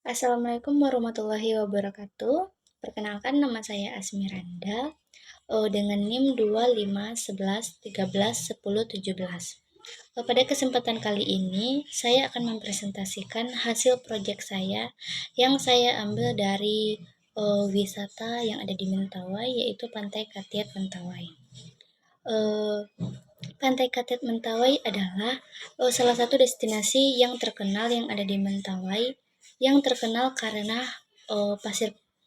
Assalamualaikum warahmatullahi wabarakatuh. Perkenalkan nama saya Asmiranda dengan NIM 2511131017. Pada kesempatan kali ini saya akan mempresentasikan hasil proyek saya yang saya ambil dari wisata yang ada di Mentawai, yaitu Pantai Katiat Mentawai. Eh, Pantai Katiat Mentawai adalah salah satu destinasi yang terkenal yang ada di Mentawai, yang terkenal karena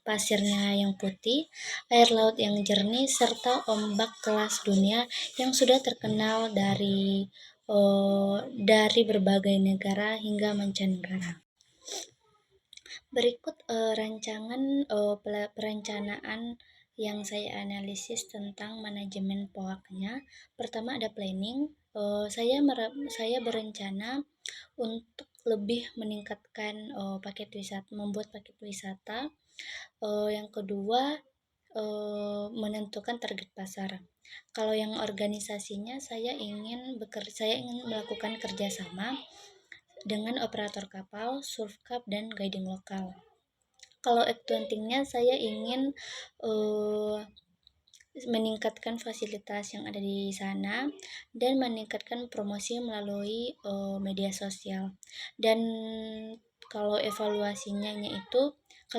pasirnya yang putih, air laut yang jernih, serta ombak kelas dunia yang sudah terkenal dari berbagai negara hingga mancanegara. Berikut perencanaan yang saya analisis tentang manajemen POAK-nya. Pertama ada planning. Saya berencana untuk lebih meningkatkan membuat paket wisata. Yang kedua, menentukan target pasar. Kalau yang organisasinya, saya ingin melakukan kerjasama dengan operator kapal, surfkap, dan guiding lokal. Kalau accountingnya, saya ingin meningkatkan fasilitas yang ada di sana dan meningkatkan promosi melalui media sosial. Dan kalau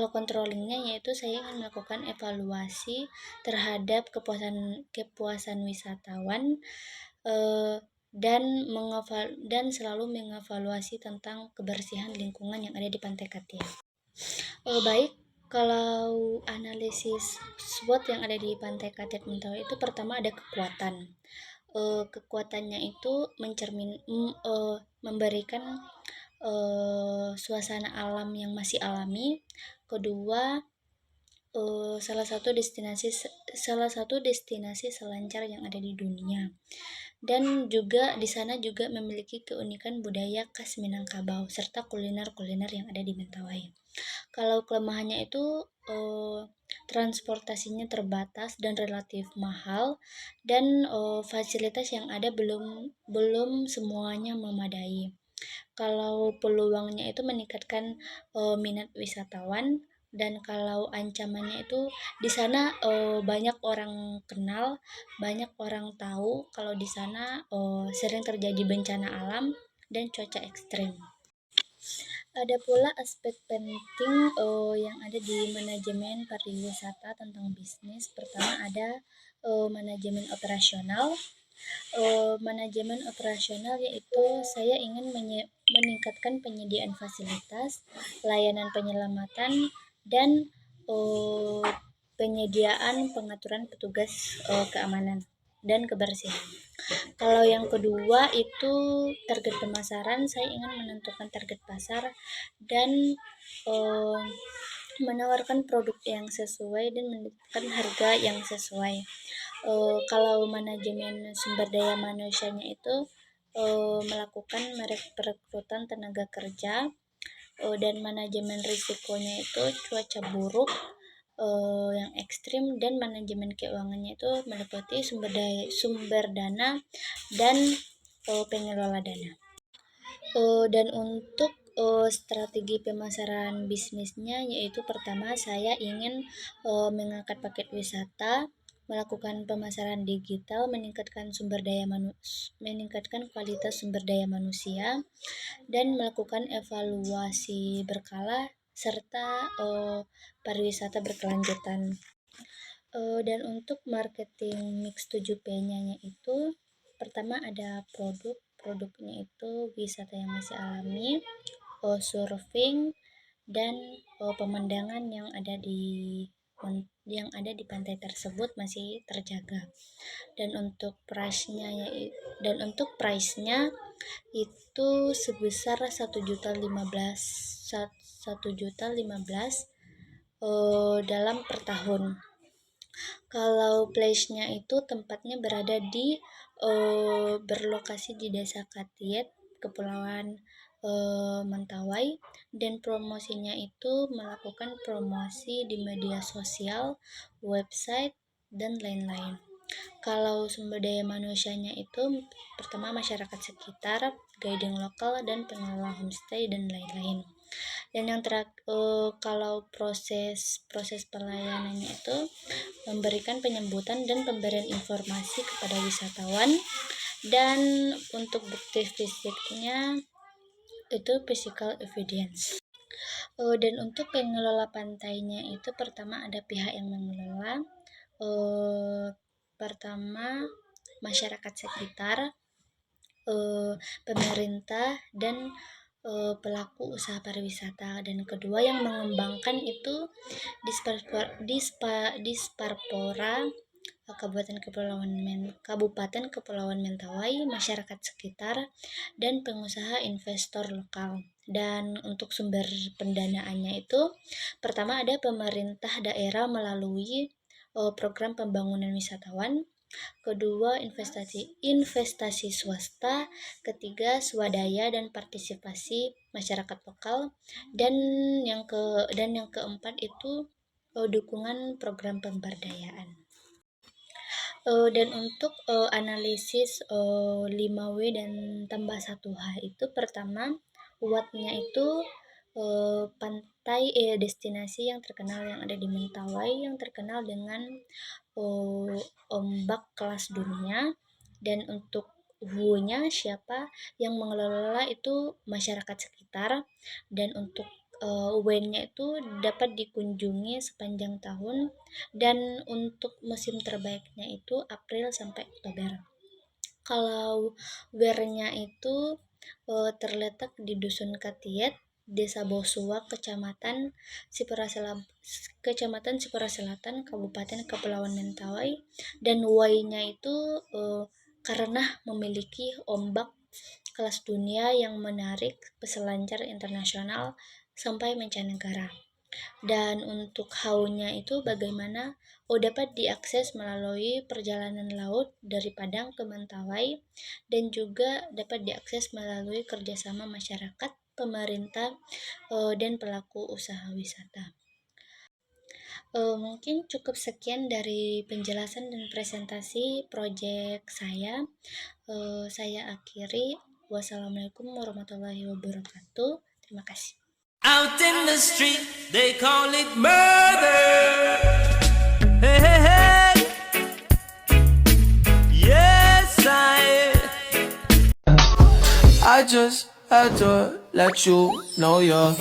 controllingnya yaitu saya ingin melakukan evaluasi terhadap kepuasan wisatawan, eh, dan selalu mengevaluasi tentang kebersihan lingkungan yang ada di Pantai Katiak. Baik, kalau analisis SWOT yang ada di Pantai Katiak Mentawai itu, pertama ada kekuatan. Kekuatannya itu memberikan suasana alam yang masih alami. Kedua, salah satu destinasi selancar yang ada di dunia. Dan juga di sana juga memiliki keunikan budaya khas Minangkabau serta kuliner-kuliner yang ada di Mentawai. Kalau kelemahannya itu transportasinya terbatas dan relatif mahal, dan fasilitas yang ada belum semuanya memadai. Kalau peluangnya itu meningkatkan minat wisatawan, dan kalau ancamannya itu di sana banyak orang kenal, banyak orang tahu kalau di sana sering terjadi bencana alam dan cuaca ekstrim. Ada pula aspek penting yang ada di manajemen pariwisata tentang bisnis. Pertama ada manajemen operasional. Manajemen operasional yaitu saya ingin meningkatkan penyediaan fasilitas, layanan penyelamatan, dan penyediaan pengaturan petugas keamanan dan kebersihan. Kalau yang kedua itu target pemasaran, saya ingin menentukan target pasar dan menawarkan produk yang sesuai dan menentukan harga yang sesuai. Kalau manajemen sumber daya manusianya itu melakukan perekrutan tenaga kerja, dan manajemen risikonya itu cuaca buruk yang ekstrim, dan manajemen keuangannya itu meliputi sumber dana dan pengelola dana. Dan untuk strategi pemasaran bisnisnya yaitu, pertama saya ingin mengangkat paket wisata, melakukan pemasaran digital, meningkatkan kualitas sumber daya manusia, dan melakukan evaluasi berkala serta pariwisata berkelanjutan. Dan untuk marketing mix 7P-nya itu, pertama ada produknya itu wisata yang masih alami, surfing, dan pemandangan yang ada di pantai tersebut masih terjaga. Dan untuk price-nya itu sebesar 1.015.000 dalam per tahun. Kalau place-nya itu tempatnya berlokasi di Desa Katiet, Kepulauan Mentawai, dan promosinya itu melakukan promosi di media sosial, website, dan lain-lain. Kalau sumber daya manusianya itu, pertama masyarakat sekitar, guiding lokal, dan pengelola homestay, dan lain-lain. Dan kalau proses pelayanannya itu memberikan penyambutan dan pemberian informasi kepada wisatawan, dan untuk bukti fisiknya itu physical evidence. Dan untuk pengelola pantainya itu pertama ada pihak yang mengelola, pertama masyarakat sekitar, pemerintah, dan pelaku usaha pariwisata, dan kedua yang mengembangkan itu Disparpora Kabupaten Kepulauan Mentawai, masyarakat sekitar, dan pengusaha investor lokal. Dan untuk sumber pendanaannya itu pertama ada pemerintah daerah melalui program pembangunan wisatawan, kedua investasi swasta, ketiga swadaya dan partisipasi masyarakat lokal, dan yang keempat itu dukungan program pemberdayaan. Dan untuk analisis 5W dan tambah 1H itu pertama wattnya itu pantai destinasi yang terkenal yang ada di Mentawai yang terkenal dengan ombak kelas dunia, dan untuk WU-nya siapa yang mengelola itu masyarakat sekitar, dan untuk W-nya itu dapat dikunjungi sepanjang tahun, dan untuk musim terbaiknya itu April sampai Oktober. Kalau WR-nya itu terletak di Dusun Katiet, Desa Bosua, Kecamatan Sipora Selatan, Kabupaten Kepulauan Mentawai, dan Y-nya itu karena memiliki ombak kelas dunia yang menarik peselancar internasional sampai mancanegara. Dan untuk how-nya itu bagaimana? Dapat diakses melalui perjalanan laut dari Padang ke Mentawai, dan juga dapat diakses melalui kerjasama masyarakat, pemerintah, dan pelaku usaha wisata. Mungkin cukup sekian dari penjelasan dan presentasi proyek saya. Saya akhiri. Wassalamualaikum warahmatullahi wabarakatuh. Terima kasih. Out in the street, they call it murder. Hey, hey, hey. Yes, I just had to let you know you're